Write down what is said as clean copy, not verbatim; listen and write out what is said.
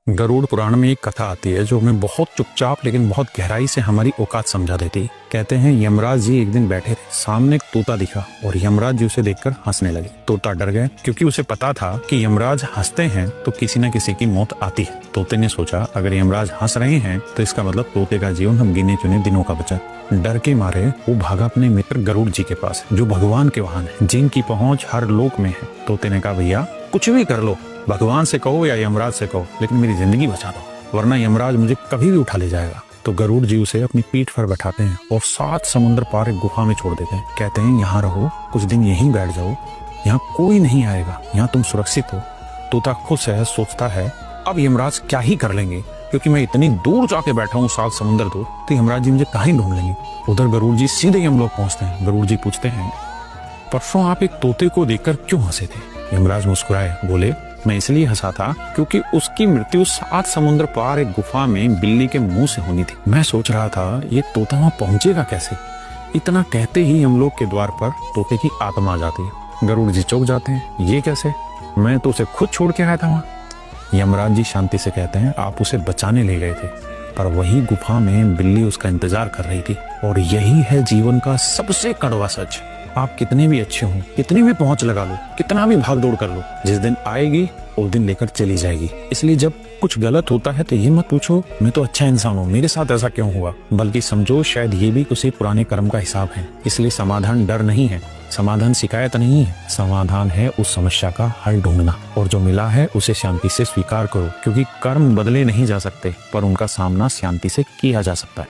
गरुड़ पुराण में एक कथा आती है जो हमें बहुत चुपचाप लेकिन बहुत गहराई से हमारी औकात समझा देती है। कहते हैं यमराज जी एक दिन बैठे थे, सामने एक तोता दिखा और यमराज जी उसे देखकर हंसने लगे। तोता डर गए क्योंकि उसे पता था कि यमराज हंसते हैं तो किसी न किसी की मौत आती है। तोते ने सोचा अगर यमराज हंस रहे हैं तो इसका मतलब तोते का जीवन हम गिने चुने दिनों का बचा। डर के मारे वो भागा अपने मित्र गरुड़ जी के पास, जो भगवान के वाहन है, जिनकी पहुंच हर लोक में है। तोते ने कहा भैया कुछ भी कर लो, भगवान से कहो या यमराज से कहो, लेकिन मेरी जिंदगी बचा दो, वरना यमराज मुझे कभी भी उठा ले जाएगा। तो गरुड़ जी उसे अपनी पीठ पर बैठाते हैं और 7 समुद्र पार एक गुफा में छोड़ देते हैं। कहते हैं यहाँ रहो, कुछ दिन यहीं बैठ जाओ, यहाँ कोई नहीं आएगा, यहाँ तुम सुरक्षित हो। तोता खुश है, सोचता है अब यमराज क्या ही कर लेंगे, क्योंकि मैं इतनी दूर जाके बैठा हूँ 7 समुद्र दूर, तो यमराज जी मुझे कहाँ ही ढूंढ लेंगे। उधर गरुड़ जी सीधे यमलोक पहुंचते हैं। गरुड़ जी पूछते हैं परसों आप एक तोते को देखकर क्यों हंसे थे? यमराज मुस्कुराए, बोले मैं इसलिए हंसा था क्योंकि उसकी मृत्यु 7 समुद्र पार एक गुफा में बिल्ली के मुंह से होनी थी। मैं सोच रहा था ये तोता वहां पहुंचेगा कैसे। इतना कहते ही यमलोक के द्वार पर तोते की आत्मा आ जाती है। गरुड़ जी चौंक जाते हैं, ये कैसे, मैं तो उसे खुद छोड़ के आया था वहां। यमराज जी शांति से कहते हैं आप उसे बचाने ले गए थे, पर वही गुफा में बिल्ली उसका इंतजार कर रही थी। और यही है जीवन का सबसे कड़वा सच। आप कितने भी अच्छे हों, कितनी भी पहुंच लगा लो, कितना भी भाग दौड़ कर लो, जिस दिन आएगी उस दिन लेकर चली जाएगी। इसलिए जब कुछ गलत होता है तो ये मत पूछो मैं तो अच्छा इंसान हूँ, मेरे साथ ऐसा क्यों हुआ, बल्कि समझो शायद ये भी किसी पुराने कर्म का हिसाब है। इसलिए समाधान डर नहीं है, समाधान शिकायत नहीं है, समाधान है उस समस्या का हल ढूंढना। और जो मिला है उसे शांति से स्वीकार करो, क्योंकि कर्म बदले नहीं जा सकते, पर उनका सामना शांति से किया जा सकता है।